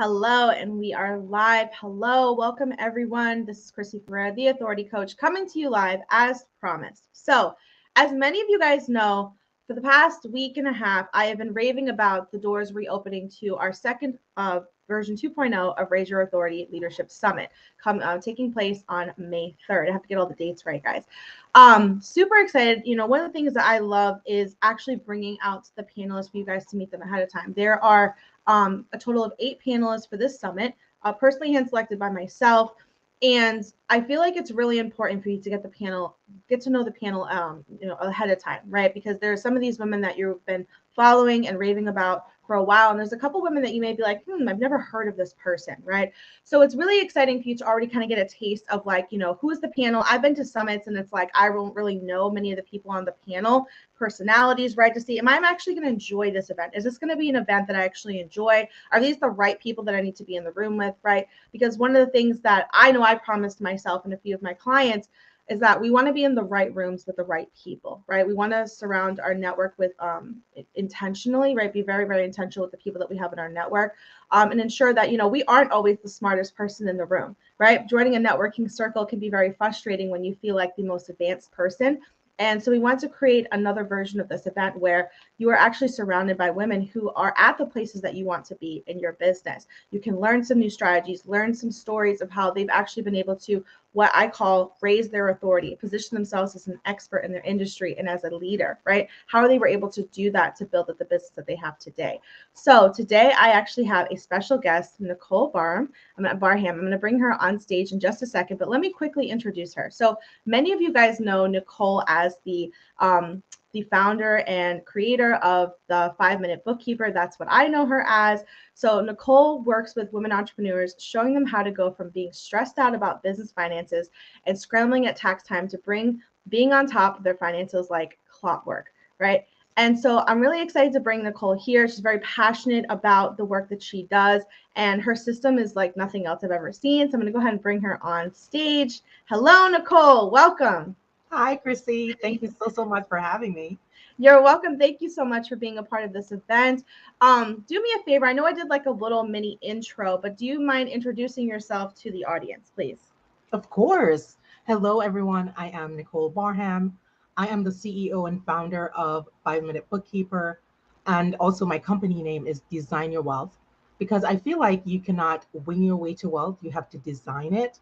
Hello, and we are live. Hello, welcome everyone. This is Chrissy Ferreira, the Authority Coach, coming to you live as promised. So, as many of you guys know, for the past week and a half, I have been raving about the doors reopening to our second version 2.0 of Raise Your Authority Leadership Summit, taking place on May 3rd. I have to get all the dates right, guys. Super excited. One of the things that I love is actually bringing out the panelists for you guys to meet them ahead of time. There are a total of 8 panelists for this summit, personally hand selected by myself. And I feel like it's really important for you to get to know the panel, ahead of time, right? Because there are some of these women that you've been following and raving about for a while. And there's a couple women that you may be like, I've never heard of this person, right? So it's really exciting for you to already kind of get a taste of who is the panel. I've been to summits and it's like, I don't really know many of the people on the panel, personalities, right? To see, am I actually going to enjoy this event? Is this going to be an event that I actually enjoy? Are these the right people that I need to be in the room with, right? Because one of the things that I know I promised myself and a few of my clients is that we want to be in the right rooms with the right people, right? We want to surround our network with intentionally, right? Be very, very intentional with the people that we have in our network, and ensure that, we aren't always the smartest person in the room, right? Joining a networking circle can be very frustrating when you feel like the most advanced person. And so we want to create another version of this event where you are actually surrounded by women who are at the places that you want to be in your business. You can learn some new strategies, learn some stories of how they've actually been able to, what I call, raise their authority, position themselves as an expert in their industry and as a leader, right? How they were able to do that to build up the business that they have today. So today I actually have a special guest, NICOLE Barham. I'm going to bring her on stage in just a second, but let me quickly introduce her. So many of you guys know NICOLE as the founder and creator of the 5-Minute Bookkeeper. That's what I know her as. So NICOLE works with women entrepreneurs, showing them how to go from being stressed out about business finances and scrambling at tax time to being on top of their finances like clockwork, right? And so I'm really excited to bring NICOLE here. She's very passionate about the work that she does, and her system is like nothing else I've ever seen. So I'm going to go ahead and bring her on stage. Hello, NICOLE. Welcome. Hi, Chrissy. Thank you so much for having me. You're welcome. Thank you so much for being a part of this event. Do me a favor. I know I did like a little mini intro, but do you mind introducing yourself to the audience, please? Of course. Hello, everyone. I am NICOLE Barham. I am the CEO and founder of 5-Minute Bookkeeper. And also, my company name is Design Your Wealth because I feel like you cannot wing your way to wealth. You have to design it.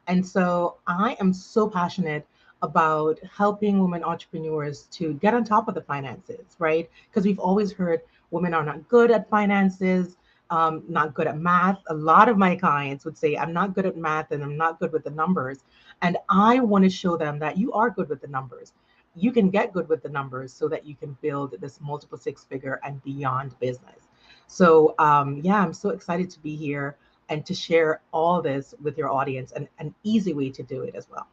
And so I am so passionate about helping women entrepreneurs to get on top of the finances, right? Because we've always heard women are not good at finances, not good at math. A lot of my clients would say, I'm not good at math and I'm not good with the numbers. And I want to show them that you are good with the numbers. You can get good with the numbers so that you can build this multiple 6-figure and beyond business. So, yeah, I'm so excited to be here and to share all this with your audience and an easy way to do it as well.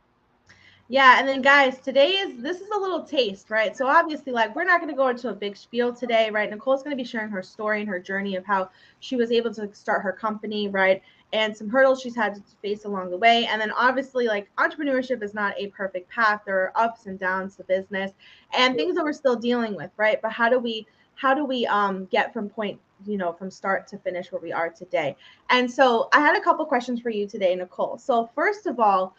Yeah, and then guys, this is a little taste, right? So obviously, like, we're not going to go into a big spiel today, right? NICOLE's going to be sharing her story and her journey of how she was able to start her company, right? And some hurdles she's had to face along the way. And then obviously, like, entrepreneurship is not a perfect path. There are ups and downs to business and things that we're still dealing with, right? But how do we get from from start to finish where we are today? And so I had a couple questions for you today, NICOLE. So first of all,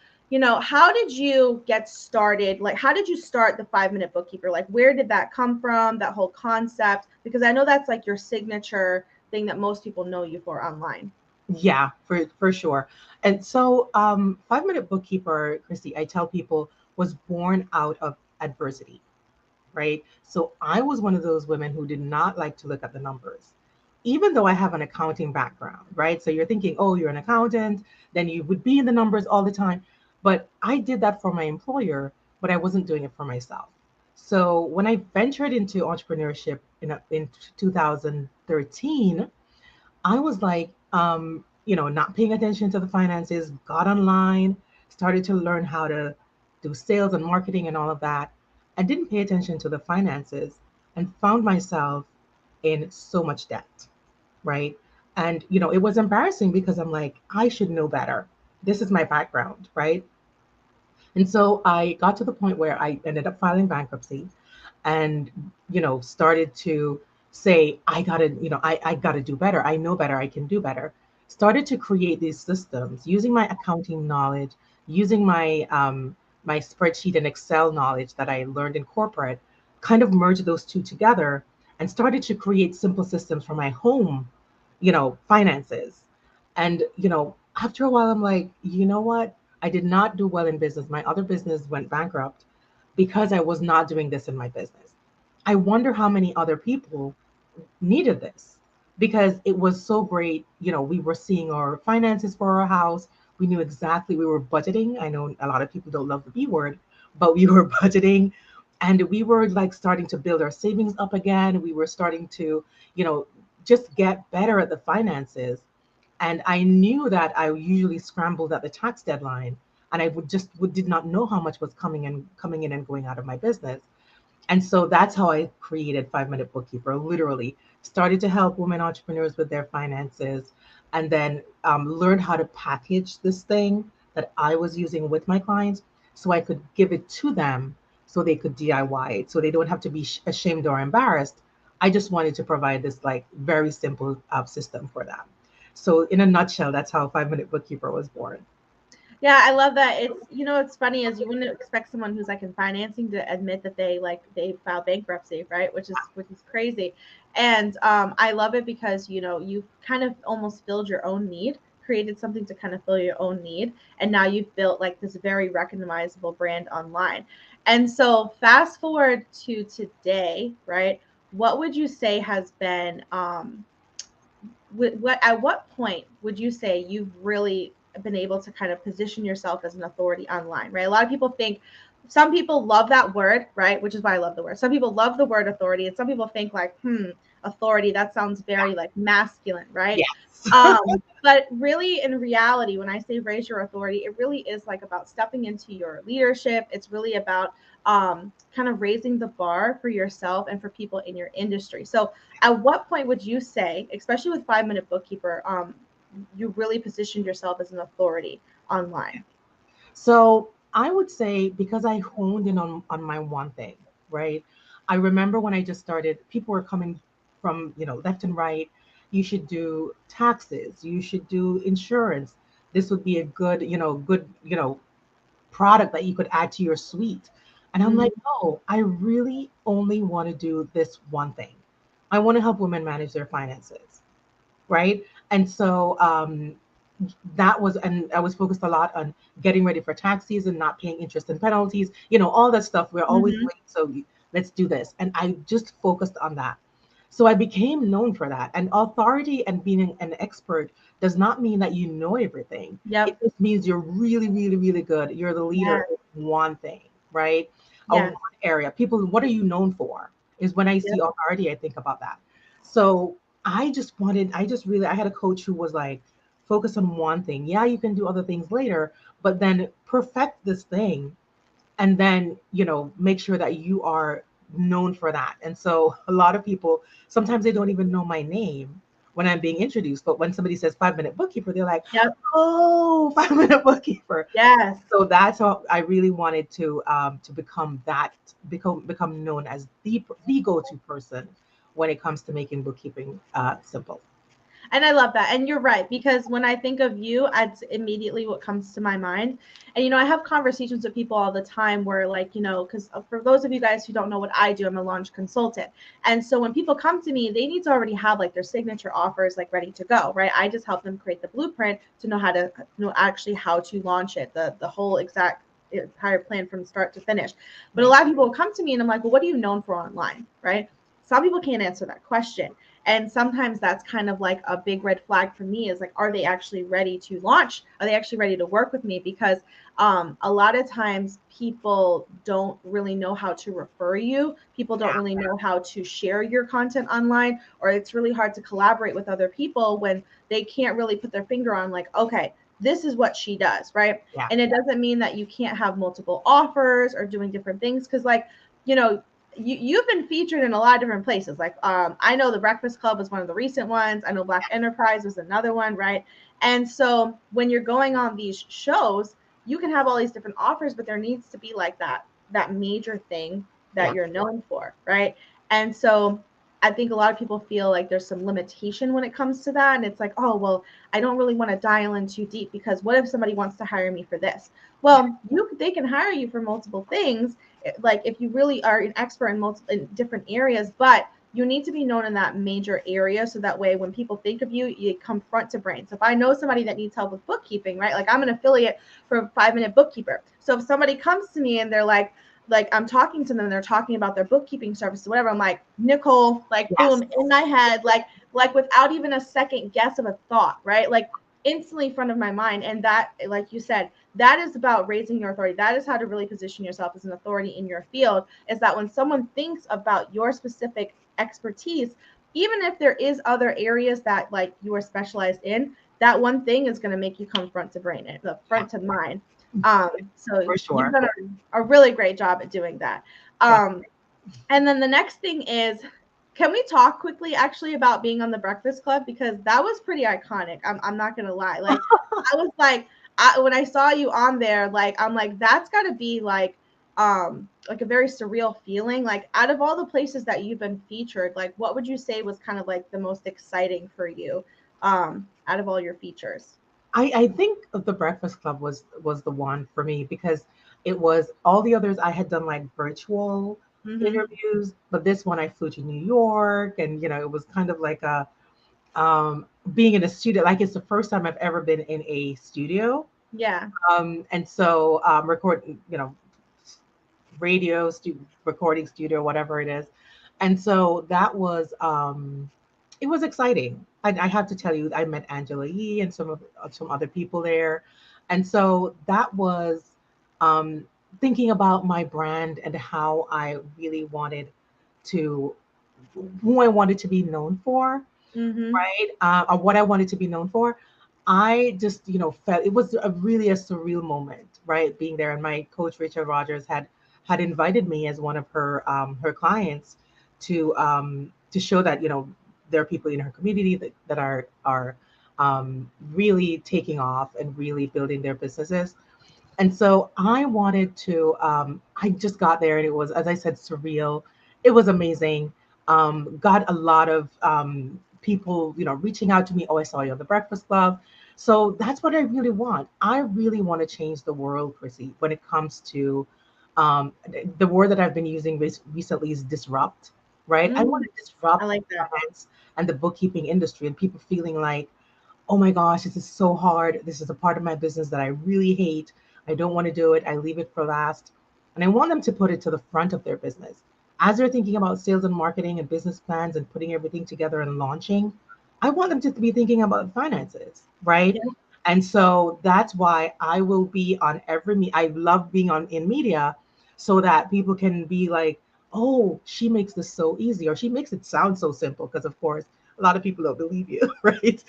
how did you get started? Like, how did you start the 5-Minute Bookkeeper? Like, where did that come from, that whole concept? Because I know that's like your signature thing that most people know you for online. Yeah, for sure. And so, 5-Minute Bookkeeper, Christy, I tell people, was born out of adversity, right? So I was one of those women who did not like to look at the numbers, even though I have an accounting background, right? So you're thinking, oh, you're an accountant, then you would be in the numbers all the time. But I did that for my employer, but I wasn't doing it for myself. So when I ventured into entrepreneurship in 2013, I was like, not paying attention to the finances, got online, started to learn how to do sales and marketing and all of that, and didn't pay attention to the finances and found myself in so much debt, right? And, it was embarrassing because I'm like, I should know better. This is my background, right? And so I got to the point where I ended up filing bankruptcy and, started to say, I gotta do better. I know better. I can do better. started to create these systems using my accounting knowledge, using my spreadsheet and Excel knowledge that I learned in corporate, kind of merged those two together and started to create simple systems for my home, finances. And, after a while, I'm like, you know what? I did not do well in business. My other business went bankrupt because I was not doing this in my business. I wonder how many other people needed this because it was so great. We were seeing our finances for our house. We knew exactly we were budgeting. I know a lot of people don't love the B word, but we were budgeting and we were like starting to build our savings up again. We were starting to, just get better at the finances. And I knew that I usually scrambled at the tax deadline and I did not know how much was coming in and going out of my business. And so that's how I created 5 Minute Bookkeeper. Literally started to help women entrepreneurs with their finances, and then learned how to package this thing that I was using with my clients, so I could give it to them, so they could DIY it, so they don't have to be ashamed or embarrassed. I just wanted to provide this like very simple system for them. So in a nutshell, that's how 5 Minute Bookkeeper was born. Yeah, I love that. It's funny as you wouldn't expect someone who's like in financing to admit that they filed bankruptcy, right? Which is crazy. And I love it because, you kind of almost filled your own need, created something to kind of fill your own need. And now you've built like this very recognizable brand online. And so fast forward to today, right? What would you say has been at what point would you say you've really been able to kind of position yourself as an authority online, right? A lot of people think, some people love that word, right? Which is why I love the word. Some people love the word authority, and some people think like, authority, that sounds very like masculine, right? Yes. But really, in reality, when I say raise your authority, it really is like about stepping into your leadership. It's really about kind of raising the bar for yourself and for people in your industry. So at what point would you say, especially with 5 Minute Bookkeeper, you really positioned yourself as an authority online? So I would say because I honed in on my one thing, right? I remember when I just started, people were coming from, left and right. You should do taxes, you should do insurance. This would be a good product that you could add to your suite. And I'm Mhm. like, no, I really only want to do this one thing. I want to help women manage their finances, right? And so and I was focused a lot on getting ready for tax season, not paying interest and penalties, all that stuff we're always Mhm. doing. So let's do this. And I just focused on that. So I became known for that. And authority and being an expert does not mean that you know everything. It Yep. just means you're really, really, really good. You're the leader Yeah. in one thing, right? A one Yes. area. People, what are you known for? Is when I see Yep. authority, I think about that. So I had a coach who was like, focus on one thing. Yeah, you can do other things later, but then perfect this thing and then, make sure that you are known for that. And so a lot of people, sometimes they don't even know my name when I'm being introduced, but when somebody says 5 Minute Bookkeeper, they're like, Yep. oh, 5 Minute Bookkeeper. Yes. So that's how I really wanted to become known as the go-to person when it comes to making bookkeeping simple. And I love that. And you're right, because when I think of you, that's immediately what comes to my mind. And, I have conversations with people all the time where, like, because for those of you guys who don't know what I do, I'm a launch consultant. And so when people come to me, they need to already have like their signature offers like ready to go, right? I just help them create the blueprint to know how to know actually how to launch it, the whole exact entire plan from start to finish. But a Right. lot of people will come to me and I'm like, well, what are you known for online, right? Some people can't answer that question. And sometimes that's kind of like a big red flag for me, is like, are they actually ready to launch? Are they actually ready to work with me? Because a lot of times people don't really know how to refer you. People don't really know how to share your content online, or it's really hard to collaborate with other people when they can't really put their finger on like, okay, this is what she does, right? Yeah. And it doesn't mean that you can't have multiple offers or doing different things, because like, you know, you've been featured in a lot of different places. Like, I know the Breakfast Club was one of the recent ones. I know Black Enterprise was another one, right? And so when you're going on these shows, you can have all these different offers, but there needs to be like that major thing that Yeah. you're known for, right? And so I think a lot of people feel like there's some limitation when it comes to that. And it's like, oh, well, I don't really want to dial in too deep because what if somebody wants to hire me for this? Well, they can hire you for multiple things. Like if you really are an expert in in different areas, but you need to be known in that major area. So that way, when people think of you, you come front to brain. So if I know somebody that needs help with bookkeeping, right? Like I'm an affiliate for 5 Minute Bookkeeper. So if somebody comes to me and they're like I'm talking to them and they're talking about their bookkeeping services, whatever. I'm like, Nicole, like Yes. boom, in my head, like without even a second guess of a thought, right? Like instantly front of my mind. And that, like you said, that is about raising your authority. That is how to really position yourself as an authority in your field, is that when someone thinks about your specific expertise, even if there is other areas that like you are specialized in, that one thing is going to make you come front to brain, the front to mind. So For you've sure. done a really great job at doing that. Thank And then the next thing is, can we talk quickly actually about being on the Breakfast Club? Because that was pretty iconic. I'm not going to lie. Like, I was when I saw you on there, like, I'm like, that's got to be like a very surreal feeling. Like, out of all the places that you've been featured, like, what would you say was kind of like the most exciting for you out of all your features? I think the Breakfast Club was the one for me because it was all the others I had done like virtual Mm-hmm. interviews, but this one I flew to New York, and it was kind of like a being in a studio. Like it's the first time I've ever been in a studio, Yeah. and so recording, recording studio, whatever it is, and so that was it was exciting. I have to tell you, I met Angela Yee and some other people there, and so that was um, thinking about my brand and how I really wanted to, who I wanted to be known for, Mm-hmm. right? Or what I wanted to be known for. I just, felt it was really a surreal moment, right? Being there, and my coach Rachel Rogers had invited me as one of her clients to show that there are people in her community that are really taking off and really building their businesses. And so I wanted to, I just got there and it was, as I said, surreal. It was amazing. Got a lot of people, reaching out to me. Oh, I saw you on the Breakfast Club. So that's what I really want. I really want to change the world, Chrissy, when it comes to the word that I've been using recently is disrupt, right? I want Mm, to I disrupt like the that. finance and the bookkeeping industry and people feeling like, oh my gosh, this is so hard. This is a part of my business that I really hate. I don't want to do it. I leave it for last. And I want them to put it to the front of their business. As they're thinking about sales and marketing and business plans and putting everything together and launching, I want them to be thinking about finances, right? Yeah. And so that's why I will be on I love being on in media so that people can be like, oh, she makes this so easy, or she makes it sound so simple. Because of course, a lot of people don't believe you, right?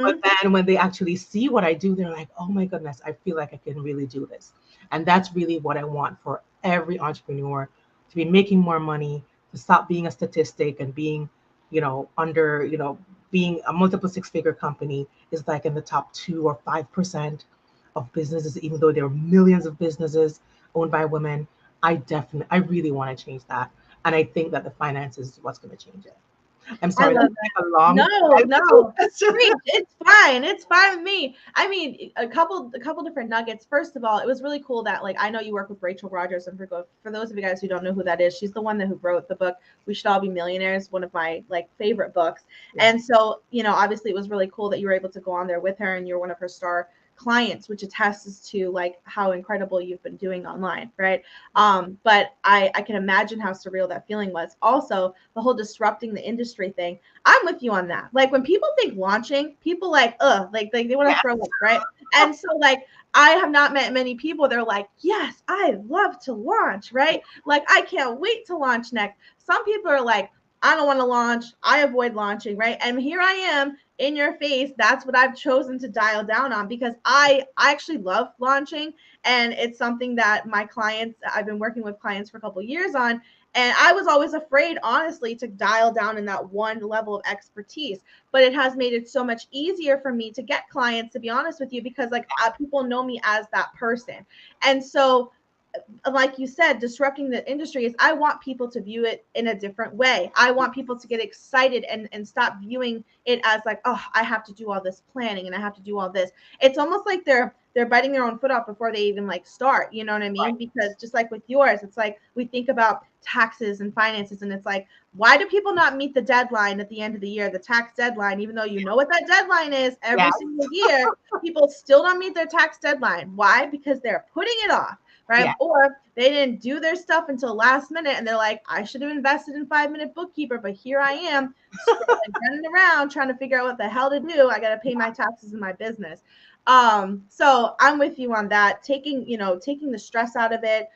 But Mm-hmm. then when they actually see what I do, they're like, oh my goodness, I feel like I can really do this. And that's really what I want for every entrepreneur, to be making more money, to stop being a statistic and being, under, being a multiple six-figure company is like in the top 2 or 5% of businesses, even though there are millions of businesses owned by women. I really want to change that. And I think that the finances is what's going to change it. I'm I sorry, love that's that. like a long No, no. question. Preach. It's fine. It's fine with me. I mean, a couple different nuggets. First of all, it was really cool that like I know you work with Rachel Rogers, and for those of you guys who don't know who that is, she's the one who wrote the book We Should All Be Millionaires, one of my like favorite books. Yes. And so, obviously it was really cool that you were able to go on there with her and you're one of her star clients, which attests to like how incredible you've been doing online, right? But I can imagine how surreal that feeling was. Also, the whole disrupting the industry thing, I'm with you on that. Like when people think launching, people like, like they want to throw up, right? And so like I have not met many people. They're like, yes, I love to launch, right? Like I can't wait to launch next. Some people are like, I don't want to launch. I avoid launching, right? And here I am in your face. That's what I've chosen to dial down on because I actually love launching, and it's something that my clients, I've been working with clients for a couple of years on, and I was always afraid, honestly, to dial down in that one level of expertise. But it has made it so much easier for me to get clients, to be honest with you, because like people know me as that person. And so like you said, disrupting the industry is I want people to view it in a different way. I want people to get excited and stop viewing it as like, oh, I have to do all this planning and I have to do all this. It's almost like they're biting their own foot off before they even like start. You know what I mean? Because just like with yours, it's like we think about taxes and finances, and it's like, why do people not meet the deadline at the end of the year, the tax deadline, even though you know what that deadline is every single year? People still don't meet their tax deadline. Why? Because they're putting it off. Right. Yeah. Or they didn't do their stuff until last minute and they're like, I should have invested in 5 Minute Bookkeeper, but here I am running around trying to figure out what the hell to do. I got to pay my taxes in my business. So I'm with you on that. Taking the stress out of it,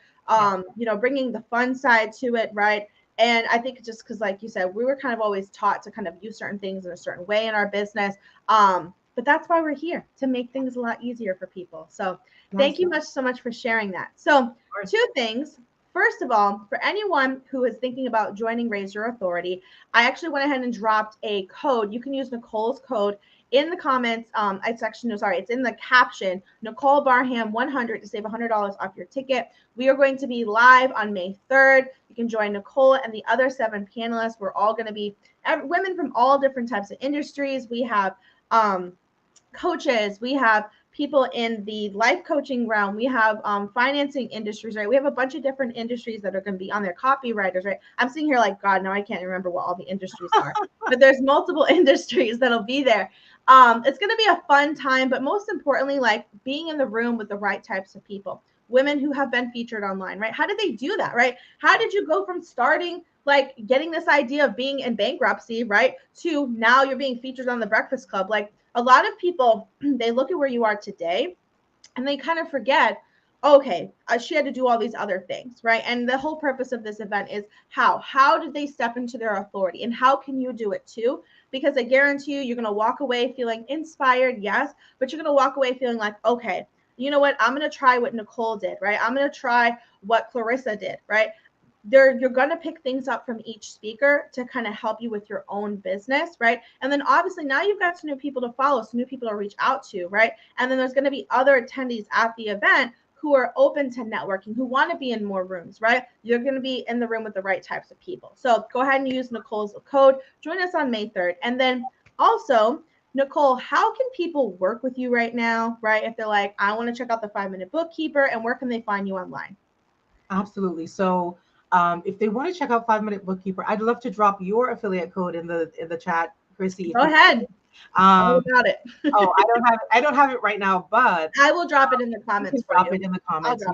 bringing the fun side to it. Right. And I think just because, like you said, we were kind of always taught to kind of view certain things in a certain way in our business. But that's why we're here, to make things a lot easier for people. So thank you so much for sharing that. So 2 things. First of all, for anyone who is thinking about joining Raise Your Authority, I actually went ahead and dropped a code. You can use Nicole's code in the comments. It's in the caption, Nicole Barham 100 to save $100 off your ticket. We are going to be live on May 3rd. You can join Nicole and the other 7 panelists. We're all going to be women from all different types of industries. We have coaches, we have people in the life coaching realm, we have financing industries, right? We have a bunch of different industries that are going to be on there, copywriters, right? I'm sitting here like, God, now I can't remember what all the industries are, but there's multiple industries that'll be there. It's going to be a fun time, but most importantly, like being in the room with the right types of people, women who have been featured online, right? How did they do that, right? How did you go from starting like getting this idea of being in bankruptcy, right, to now you're being featured on the Breakfast Club? Like, a lot of people, they look at where you are today and they kind of forget, okay, she had to do all these other things, right? And the whole purpose of this event is how did they step into their authority, and how can you do it too? Because I guarantee you're going to walk away feeling inspired, yes, but you're going to walk away feeling like, okay, you know what? I'm going to try what Nicole did, right? I'm going to try what Clarissa did, right? You're going to pick things up from each speaker to kind of help you with your own business, right? And then obviously now you've got some new people to follow, some new people to reach out to, right? And then there's going to be other attendees at the event who are open to networking, who want to be in more rooms, right? You're going to be in the room with the right types of people. So go ahead and use Nicole's code. Join us on May 3rd. And then also, Nicole, how can people work with you right now, right? If they're like, I want to check out the 5 Minute Bookkeeper, and where can they find you online? Absolutely. So if they want to check out 5 Minute Bookkeeper, I'd love to drop your affiliate code in the chat, Chrissy. Go ahead. Got it. I don't have it right now, but I will drop it in the comments. Drop it in the comments.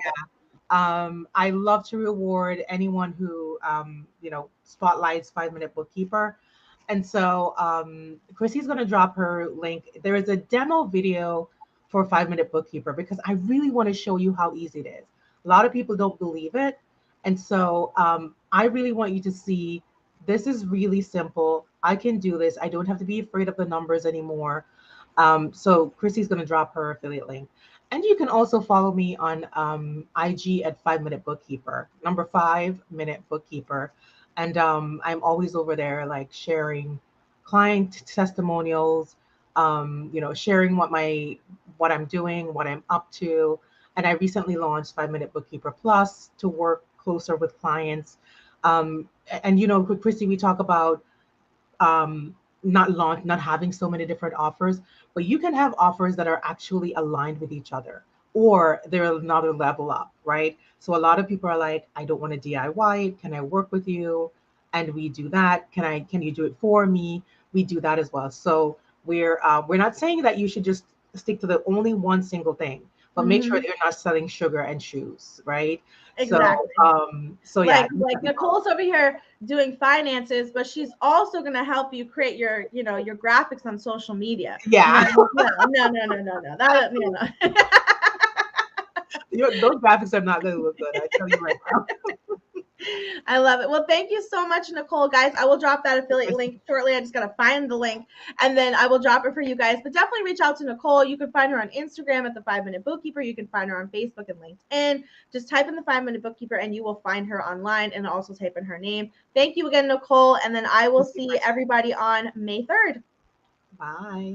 I love to reward anyone who spotlights 5 Minute Bookkeeper. And so Chrissy's going to drop her link. There is a demo video for 5 Minute Bookkeeper because I really want to show you how easy it is. A lot of people don't believe it. And so I really want you to see this is really simple. I can do this. I don't have to be afraid of the numbers anymore. So Chrissy's going to drop her affiliate link. And you can also follow me on IG at 5 Minute Bookkeeper, number 5 Minute Bookkeeper. And I'm always over there like sharing client testimonials, sharing what I'm doing, what I'm up to. And I recently launched 5 Minute Bookkeeper Plus to work closer with clients. And Chrissy, we talk about not having so many different offers, but you can have offers that are actually aligned with each other, or they're another level up, right? So a lot of people are like, I don't want to DIY it. Can I work with you? And we do that. Can you do it for me? We do that as well. So we're not saying that you should just stick to the only one single thing, but make sure that you're not selling sugar and shoes, right? Exactly. So yeah, like Nicole's over here doing finances, but she's also going to help you create your graphics on social media. Yeah. No. Those graphics are not going to look good. I tell you right now. I love it. Well, thank you so much, Nicole. Guys, I will drop that affiliate link shortly. I just got to find the link, and then I will drop it for you guys. But definitely reach out to Nicole. You can find her on Instagram at the 5 Minute Bookkeeper. You can find her on Facebook and LinkedIn. Just type in the 5 Minute Bookkeeper, and you will find her online, and also type in her name. Thank you again, Nicole, and then I will see everybody on May 3rd. Bye.